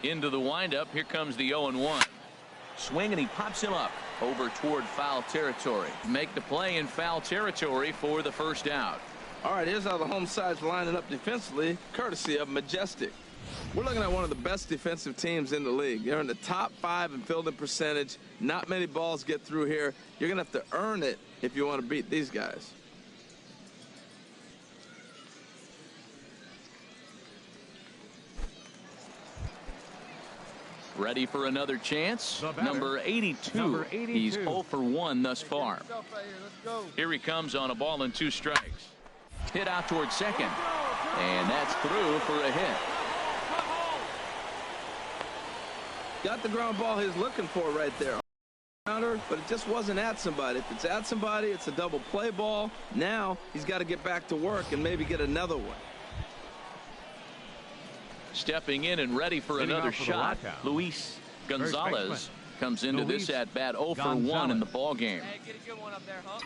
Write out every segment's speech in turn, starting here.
Into the windup. Here comes the 0-1. Swing, and he pops him up over toward foul territory. Make the play in foul territory for the first out. All right, here's how the home side's lining up defensively, courtesy of Majestic. We're looking at one of the best defensive teams in the league. They're in the top 5 in fielding percentage. Not many balls get through here. You're going to have to earn it if you want to beat these guys. Ready for another chance. Number 82. He's 0 for 1 thus far. Here he comes on a ball and 2 strikes. Hit out towards second. And that's through for a hit. Got the ground ball he's looking for right there. But it just wasn't at somebody. If it's at somebody, it's a double play ball. Now he's got to get back to work and maybe get another one. Stepping in and ready for another shot, Luis Gonzalez comes into this at bat 0 for 1 in the ball game. Hey, get a good one up there, huh?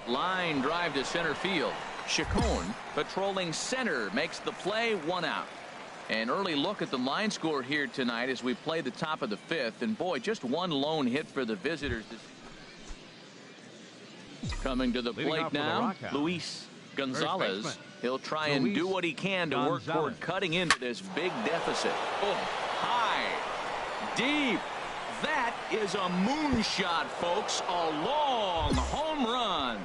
Line drive to center field. Chacon patrolling center makes the play, 1 out. An early look at the line score here tonight as we play the top of the 5th, and boy, just 1 lone hit for the visitors. Coming to the plate now, Luis Gonzalez. He'll try and do what he can to work toward cutting into this big deficit. Oh, high, deep. That is a moonshot, folks. A long home run.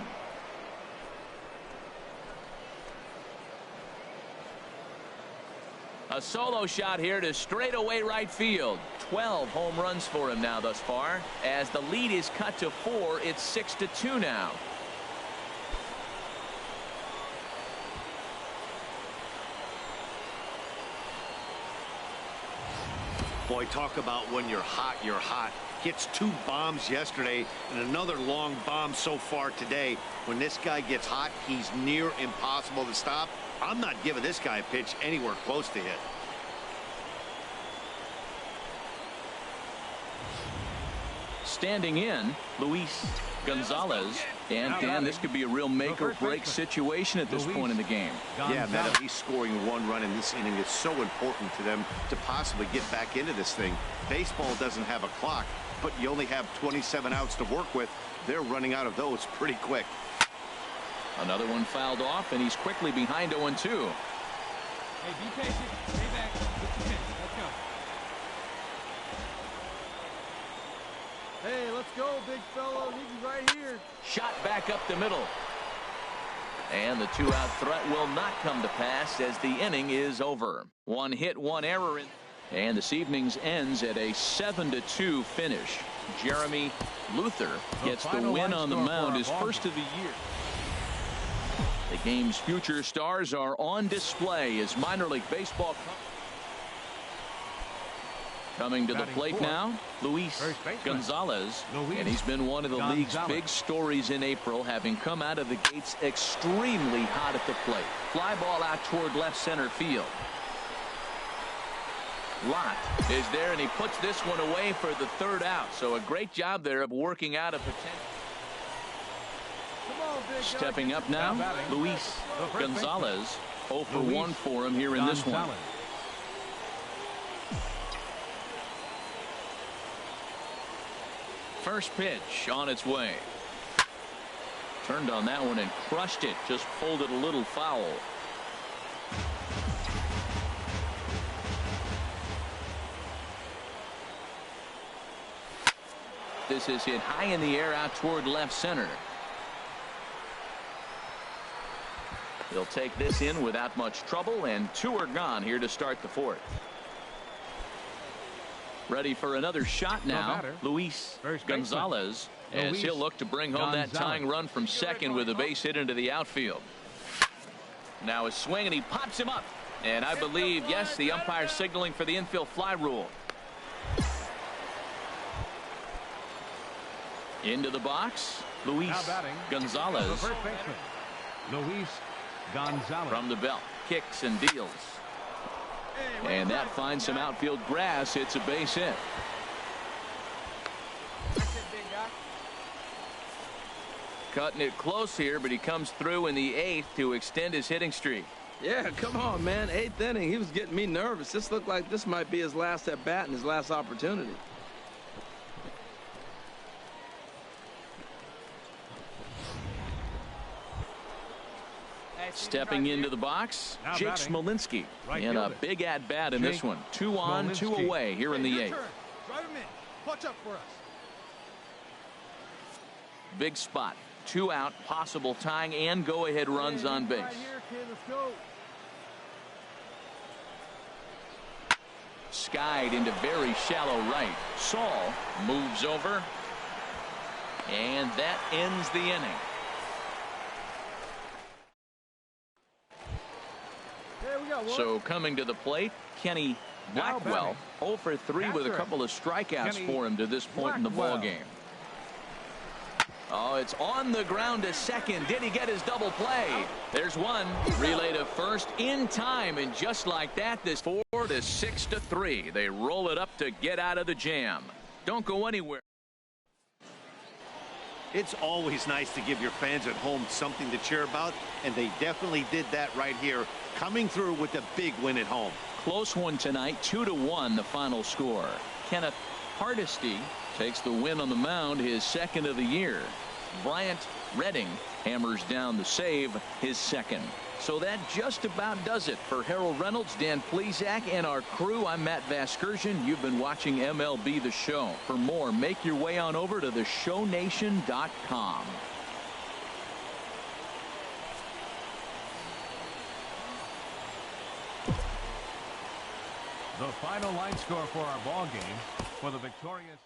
A solo shot here to straightaway right field. 12 home runs for him now thus far. As the lead is cut to 4, it's 6-2 now. Boy, talk about when you're hot, you're hot. Hits 2 bombs yesterday and another long bomb so far today. When this guy gets hot, he's near impossible to stop. I'm not giving this guy a pitch anywhere close to hit. Standing in, Luis Gonzalez. And Dan, this could be a real make or break situation at this point in the game. Yeah, man, at least scoring 1 run in this inning is so important to them to possibly get back into this thing. Baseball doesn't have a clock, but you only have 27 outs to work with. They're running out of those pretty quick. Another one fouled off, and he's quickly behind 0-2. Hey, be patient. Stay back. Get your pitch. Let's go. Hey, let's go, big fella. Need you right here. Shot back up the middle. And the 2-out threat will not come to pass as the inning is over. 1 hit, 1 error. And this evening's ends at a 7-2 finish. Jeremy Luther gets the win on the mound, his first of the year. The game's future stars are on display as minor league baseball. Coming to the plate now, Luis Gonzalez. And he's been one of the league's big stories in April, having come out of the gates extremely hot at the plate. Fly ball out toward left center field. Lott is there, and he puts this one away for the 3rd out. So a great job there of working out a potential. Stepping up now, Luis Gonzalez. 0 for 1 for him here in this one. First pitch on its way. Turned on that one and crushed it. Just pulled it a little foul. This is hit high in the air out toward left center. He'll take this in without much trouble, and 2 are gone here to start the 4th. Ready for another shot now, Luis Gonzalez, as he'll look to bring home that tying run from second with a base hit into the outfield. Now a swing, and he pops him up. And I believe, yes, the umpire signaling for the infield fly rule. Into the box, Luis Gonzalez. Luis Gonzalez. From the belt, kicks and deals. And that finds some outfield grass. It's a base hit. cutting it close here, but he comes through in the 8th to extend his hitting streak. Yeah, come on, man. 8th inning. He was getting me nervous. This looked like this might be his last at bat and his last opportunity. Stepping into the box, Jake Smolinski. And a big at-bat in this one. 2 on, 2 away here in the 8th. Drive him in. Clutch up for us. Big spot. 2 out, possible tying and go-ahead runs on base. Right here, kid. Let's go. Skied into very shallow right. Saul moves over. And that ends the inning. So coming to the plate, Kenny Blackwell. 0 for 3 with a couple of strikeouts for him to this point in the ball game. Oh, it's on the ground to second. Did he get his double play? There's one. Relay to first in time, and just like that, this 4 to 6 to 3. They roll it up to get out of the jam. Don't go anywhere. It's always nice to give your fans at home something to cheer about, and they definitely did that right here, coming through with a big win at home. Close one tonight, 2-1 the final score. Kenneth Hardesty takes the win on the mound, his 2nd of the year. Bryant Redding hammers down the save, his 2nd. So that just about does it for Harold Reynolds, Dan Plesac, and our crew. I'm Matt Vasgersian. You've been watching MLB The Show. For more, make your way on over to theshownation.com. The final line score for our ball game for the victorious.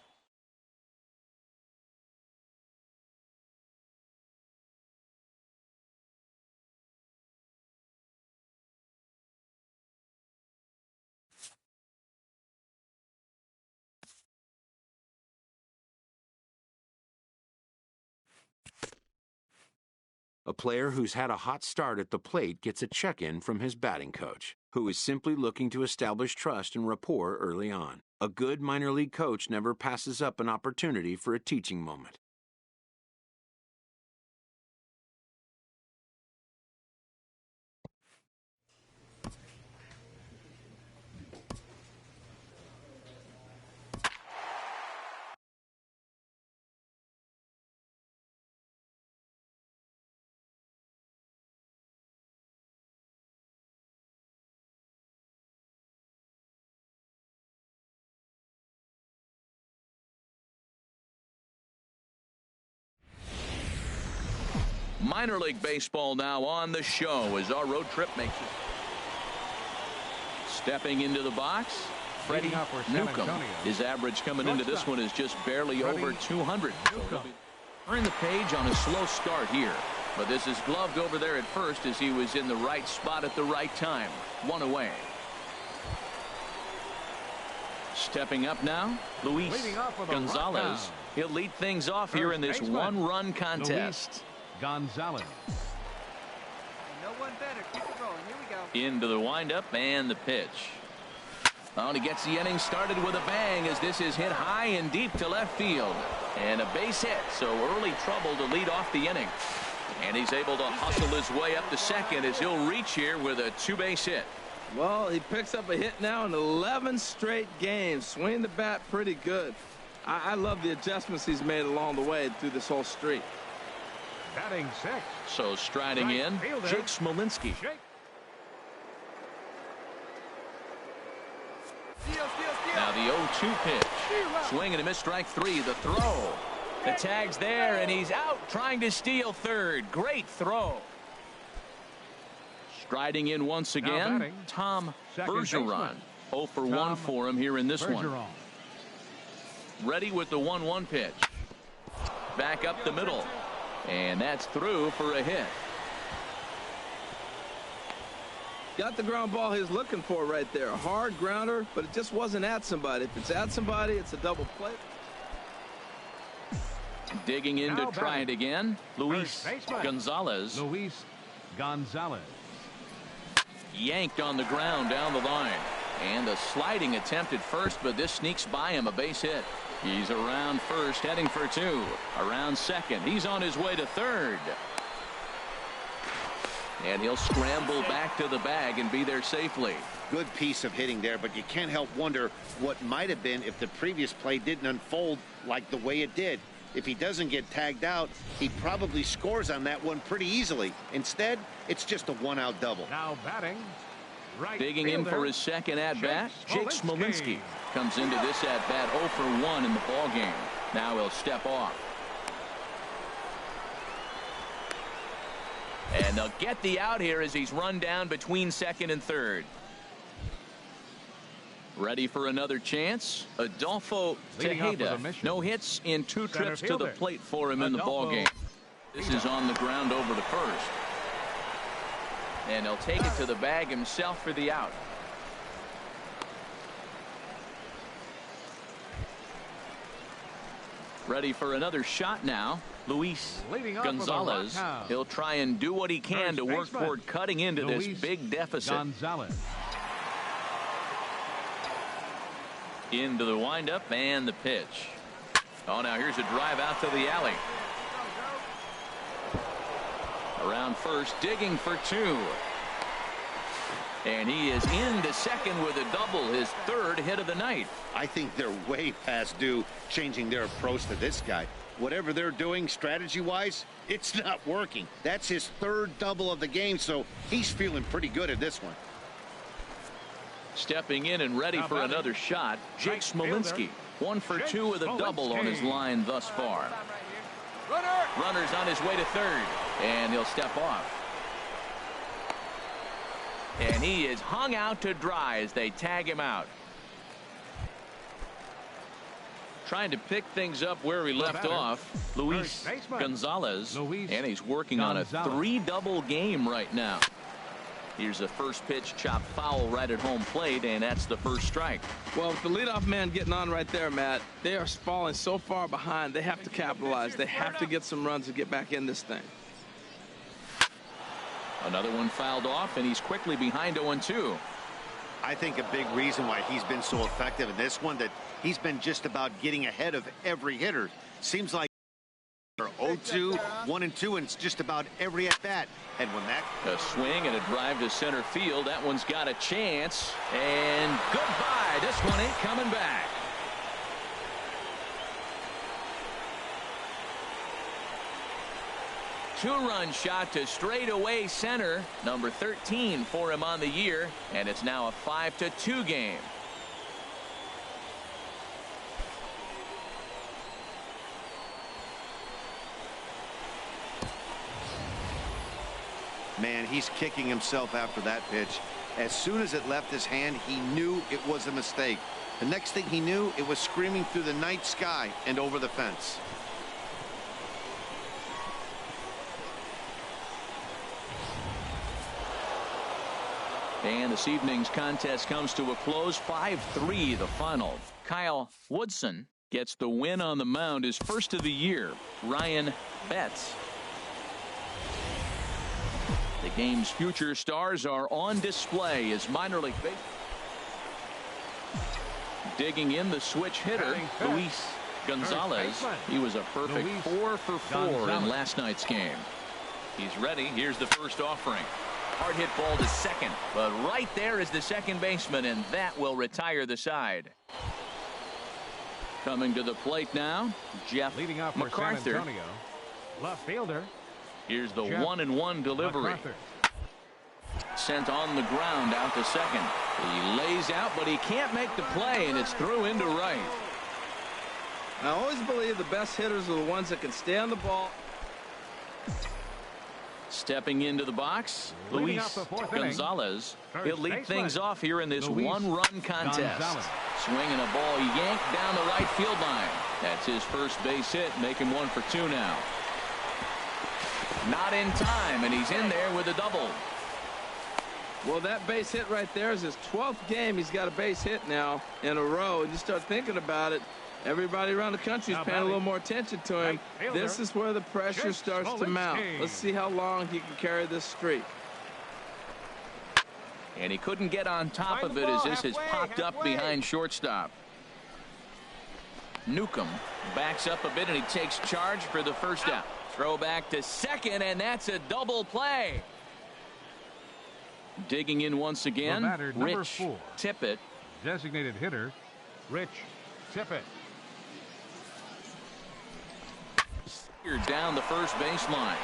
A player who's had a hot start at the plate gets a check-in from his batting coach, who is simply looking to establish trust and rapport early on. A good minor league coach never passes up an opportunity for a teaching moment. Minor League Baseball now on the show as our road trip makes it. Stepping into the box, Freddie Newcomb. His average coming into this one is just barely over 200. Turning the page on a slow start here. But this is gloved over there at first as he was in the right spot at the right time. 1 away. Stepping up now, Luis Gonzalez. He'll lead things off here in this one-run contest. Gonzalez. No one better. Keep it going. Here we go. Into the windup and the pitch. Oh, and he gets the inning started with a bang as this is hit high and deep to left field. And a base hit, so early trouble to lead off the inning. And he's able to hustle his way up to second as he'll reach here with a 2-base hit. Well, he picks up a hit now in 11 straight games. Swinging the bat pretty good. I love the adjustments he's made along the way through this whole streak. Batting 6. So striding in, Jake Smolinski. Now the 0-2 pitch. Swing and a miss, strike 3. The throw. The tag's there, and he's out trying to steal third. Great throw. Striding in once again, Tom Bergeron. 0 for 1 for him here in this one. Ready with the 1-1 pitch. Back up the middle. And that's through for a hit. Got the ground ball he's looking for right there. A hard grounder, but it just wasn't at somebody. If it's at somebody, it's a double play. Digging in to try it again, Luis Gonzalez. Luis Gonzalez. Yanked on the ground down the line. And a sliding attempt at first, but this sneaks by him, a base hit. He's around first, heading for two. Around second. He's on his way to third. And he'll scramble back to the bag and be there safely. Good piece of hitting there, but you can't help wonder what might have been if the previous play didn't unfold like the way it did. If he doesn't get tagged out, he probably scores on that one pretty easily. Instead, it's just a one-out double. Now batting. Right digging in for his second at-bat, Jake Smolinski comes into this at-bat 0 for 1 in the ballgame. Now he'll step off. And they'll get the out here as he's run down between second and third. Ready for another chance. Adolfo Tejeda. No hits in 2 trips to the plate for him in the ballgame. This is on the ground over to first. And he'll take it to the bag himself for the out. Ready for another shot now. Luis Gonzalez. He'll try and do what he can to work toward cutting into this big deficit. Into the windup and the pitch. Oh, now here's a drive out to the alley. Around first, digging for 2. And he is into second with a double, his 3rd hit of the night. I think they're way past due changing their approach to this guy. Whatever they're doing strategy-wise, it's not working. That's his 3rd double of the game, so he's feeling pretty good at this one. Stepping in and ready for another shot, Jake Smolinski. 1 for 2 with a double on his line thus far. Runner's on his way to third, and he'll step off. And he is hung out to dry as they tag him out. Trying to pick things up where he left off, Luis Gonzalez, and he's working on a 3-double game right now. Here's a first pitch chopped foul right at home plate, and that's the first strike. Well, with the leadoff man getting on right there, Matt, they are falling so far behind. They have to capitalize. They have to get some runs to get back in this thing. Another one fouled off, and he's quickly behind 0-2. I think a big reason why he's been so effective in this one, that he's been just about getting ahead of every hitter. Seems like 0-2, 1-2, and it's just about every at bat. And when that a swing and a drive to center field, that one's got a chance, and goodbye. This one ain't coming back. Two-run shot to straightaway center, number 13 for him on the year, and it's now a 5-2 game. Man, he's kicking himself after that pitch. As soon as it left his hand, he knew it was a mistake. The next thing he knew, it was screaming through the night sky and over the fence. And this evening's contest comes to a close, 5-3 the final. Kyle Woodson gets the win on the mound, his first of the year. Ryan Betts. The game's future stars are on display as minor league baseball. Digging in the switch hitter, Luis Gonzalez. He was a perfect 4 for 4 in last night's game. He's ready. Here's the first offering. Hard hit ball to second, but right there is the second baseman, and that will retire the side. Coming to the plate now, Jeff leading off for MacArthur. San Antonio. Left fielder. Here's the 1-1 delivery. MacArthur. Sent on the ground out to second. He lays out, but he can't make the play, and it's through into right. I always believe the best hitters are the ones that can stay on the ball. Stepping into the box, Luis Gonzalez. He'll lead things off here in this one-run contest. Swinging a ball yanked down the right field line. That's his first base hit, making 1 for 2 now. Not in time, and he's in there with a double. Well, that base hit right there is his 12th game. He's got a base hit now in a row. And you start thinking about it, everybody around the country is paying a little more attention to him. This is where the pressure starts to mount. Let's see how long he can carry this streak. And he couldn't get on top of it as this has popped up behind shortstop. Newcomb backs up a bit, and he takes charge for the first out. Throw back to second, and that's a double play. Digging in once again, Rich Tippett. Designated hitter, Rich Tippett. Down the first baseline.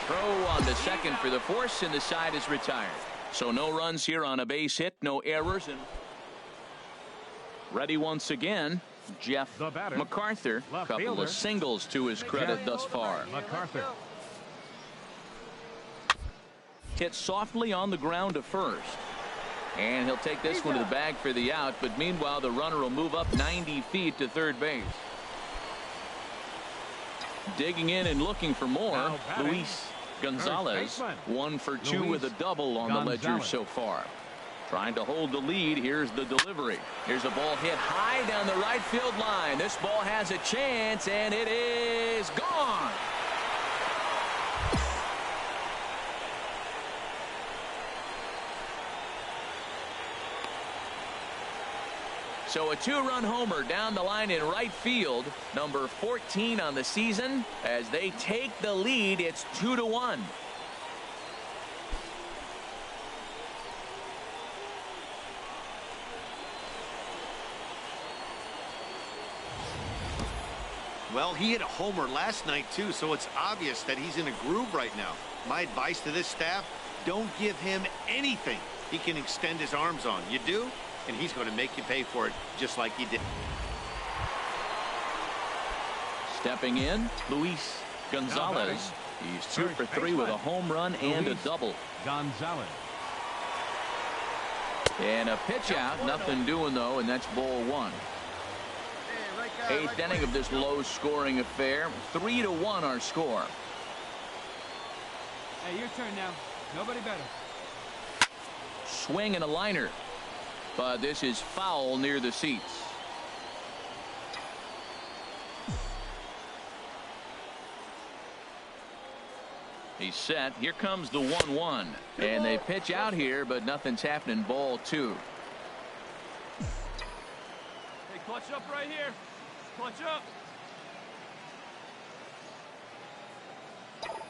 Throw on the second for the force, and the side is retired. So no runs here on a base hit, no errors. And ready once again, Jeff MacArthur. A couple of singles to his credit thus far. MacArthur. Hit softly on the ground to first. And he'll take this one to the bag for the out, but meanwhile the runner will move up 90 feet to third base. Digging in and looking for more, Luis Gonzalez, 1 for 2 with a double on the ledger so far. Trying to hold the lead. Here's the delivery. Here's a ball hit high down the right field line. This ball has a chance, and it is gone. So a 2-run homer down the line in right field, number 14 on the season. As they take the lead, it's 2-1. Well, he hit a homer last night, too, so it's obvious that he's in a groove right now. My advice to this staff, don't give him anything he can extend his arms on. You do, and he's going to make you pay for it just like he did. Stepping in, Luis Gonzalez. He's 2 for 3 with a home run and a double. Gonzalez. And a pitch out, nothing doing though, and that's ball 1. 8th inning of this low-scoring affair. 3-1 our score. Hey, your turn now. Nobody better. Swing and a liner. But this is foul near the seats. He's set. Here comes the 1-1. And they pitch out here, but nothing's happening. Ball 2. Hey, clutch up right here. Clutch up.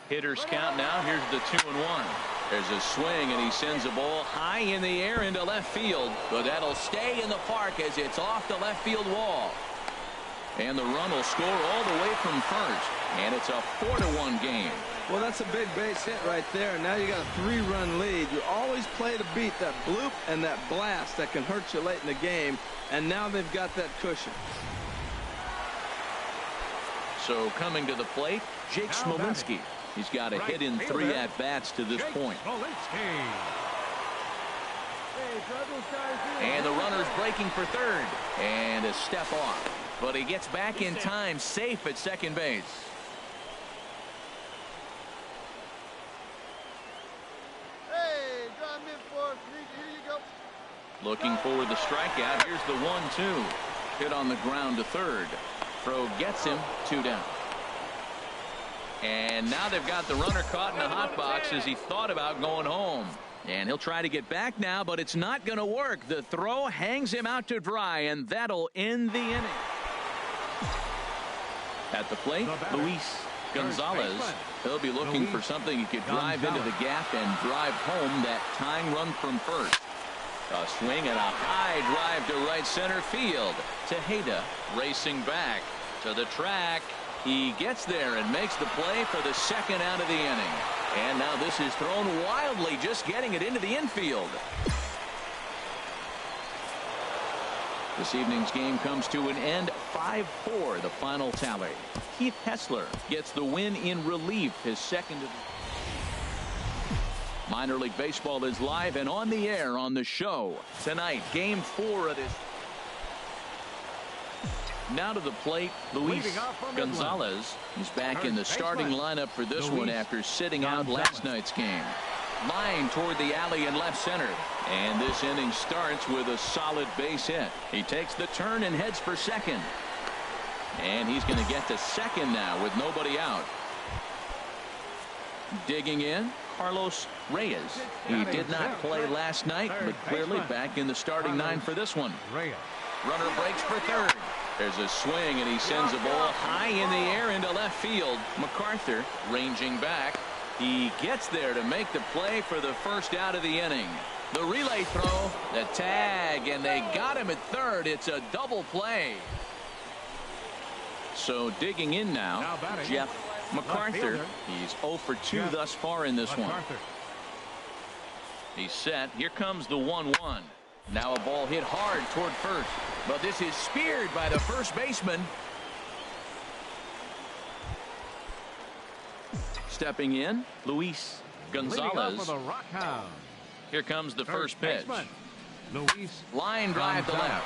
Hitters count now. Here's the 2-1. There's a swing, and he sends a ball high in the air into left field, but that'll stay in the park as it's off the left field wall. And the run will score all the way from first, and it's a 4-1 game. Well, that's a big base hit right there. Now you got a 3-run lead. You always play to beat that bloop and that blast that can hurt you late in the game, and now they've got that cushion. So coming to the plate, Jake Smolinski. He's got a hit in 3 at-bats to this point. And the runner's breaking for third. And a step off. But he gets back in time, safe at second base. Hey, drive mid for here you go. Looking for the strikeout. Here's the 1-2. Hit on the ground to third. Throw gets him, 2 down. And now they've got the runner caught in the hot box as he thought about going home. And he'll try to get back now, but it's not going to work. The throw hangs him out to dry, and that'll end the inning. At the plate, Luis Gonzalez. He'll be looking for something he could drive into the gap and drive home that tying run from first. A swing and a high drive to right center field. Tejeda racing back to the track. He gets there and makes the play for the second out of the inning. And now this is thrown wildly, just getting it into the infield. This evening's game comes to an end, 5-4, the final tally. Keith Hessler gets the win in relief, his second of the... Minor League Baseball is live and on the air on the show. Tonight, Game 4 of this. Now to the plate, Luis Gonzalez. He's back in the starting lineup for this one after sitting out last night's game. Line toward the alley in left center. And this inning starts with a solid base hit. He takes the turn and heads for second. And he's going to get to second now with nobody out. Digging in, Carlos Reyes. He did not play last night, but clearly back in the starting 9 for this one. Runner breaks for third. There's a swing, and he sends a ball high in the air into left field. MacArthur ranging back. He gets there to make the play for the first out of the inning. The relay throw, the tag, and they got him at third. It's a double play. So digging in now Jeff MacArthur. He's 0 for 2 thus far in this one. He's set. Here comes the 1-1. Now a ball hit hard toward first. But this is speared by the first baseman. Stepping in, Luis Gonzalez. Here comes the first pitch. Line drive to left.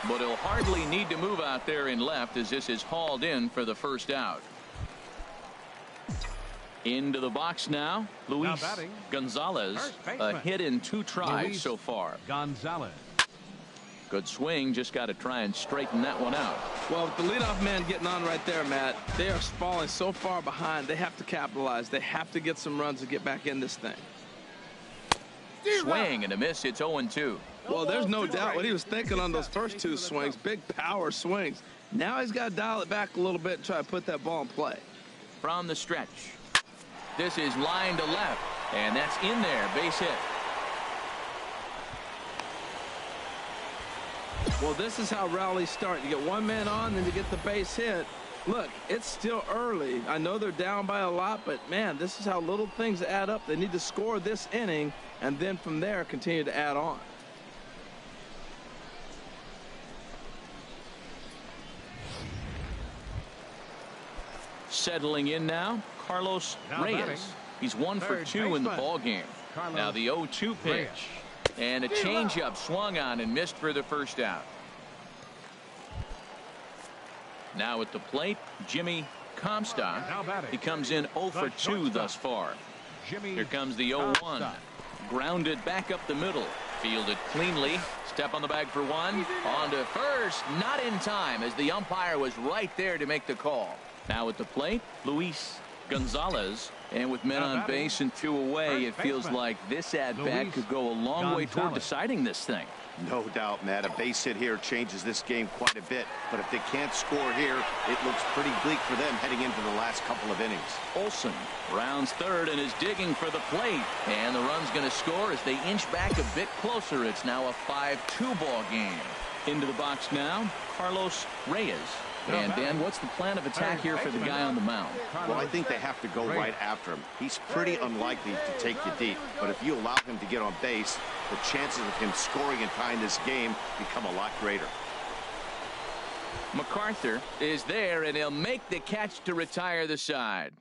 But he'll hardly need to move out there in left as this is hauled in for the first out. Into the box now, Luis Gonzalez. A hit in 2 tries so far. Gonzalez. Good swing, just got to try and straighten that one out. Well, with the leadoff man getting on right there, Matt, they are falling so far behind. They have to capitalize. They have to get some runs to get back in this thing. Swing and a miss. It's 0-2. Well, there's no doubt what he was thinking on those first 2 swings. Big power swings. Now he's got to dial it back a little bit and try to put that ball in play. From the stretch. This is line to left, and that's in there. Base hit. Well, this is how rallies start. You get one man on, then you get the base hit. Look, it's still early. I know they're down by a lot, but, man, this is how little things add up. They need to score this inning, and then from there continue to add on. Settling in now, Carlos Reyes. He's 1 for 2 in the ball game. Now the 0-2 pitch. And a changeup swung on and missed for the first out. Now at the plate, Jimmy Comstock. He comes in 0 for 2 thus far. Here comes the 0-1. Grounded back up the middle. Fielded cleanly. Step on the bag for 1. On to first. Not in time as the umpire was right there to make the call. Now at the plate, Luis Gonzalez. And with men on base and 2 away, it feels like this at-bat could go a long way toward deciding this thing. No doubt, Matt. A base hit here changes this game quite a bit. But if they can't score here, it looks pretty bleak for them heading into the last couple of innings. Olsen rounds third and is digging for the plate. And the run's going to score as they inch back a bit closer. It's now a 5-2 ball game. Into the box now, Carlos Reyes. And, Dan, what's the plan of attack here for the guy on the mound? Well, I think they have to go right after him. He's pretty unlikely to take you deep. But if you allow him to get on base, the chances of him scoring and tying this game become a lot greater. MacArthur is there, and he'll make the catch to retire the side.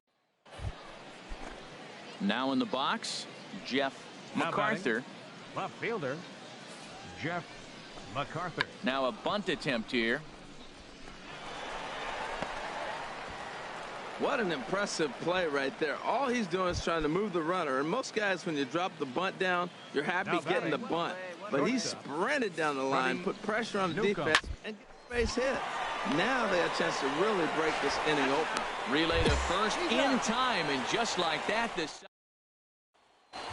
Now in the box, Jeff MacArthur. Left fielder, Jeff MacArthur. Now a bunt attempt here. What an impressive play right there. All he's doing is trying to move the runner. And most guys, when you drop the bunt down, you're happy getting the bunt. But he sprinted down the line, put pressure on the defense, and get the base hit. Now they have a chance to really break this inning open. Relay to first in time, and just like that, this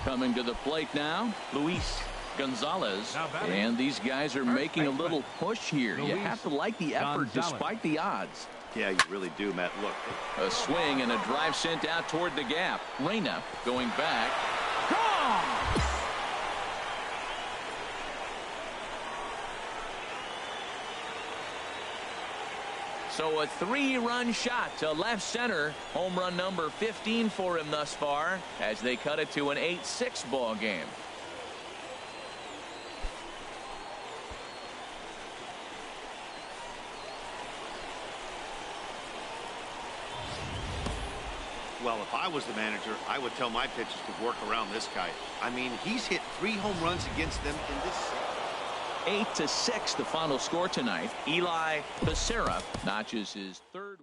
coming to the plate now, Luis Gonzalez. And these guys are making a little push here. You have to like the effort despite the odds. Yeah, you really do, Matt. Look. A swing and a drive sent out toward the gap. Reyna going back. Gone! So a 3-run shot to left center. Home run number 15 for him thus far as they cut it to an 8-6 ball game. Well, if I was the manager, I would tell my pitchers to work around this guy. I mean, he's hit 3 home runs against them in this. 8-6 the final score tonight. Eli Becerra notches his 3rd.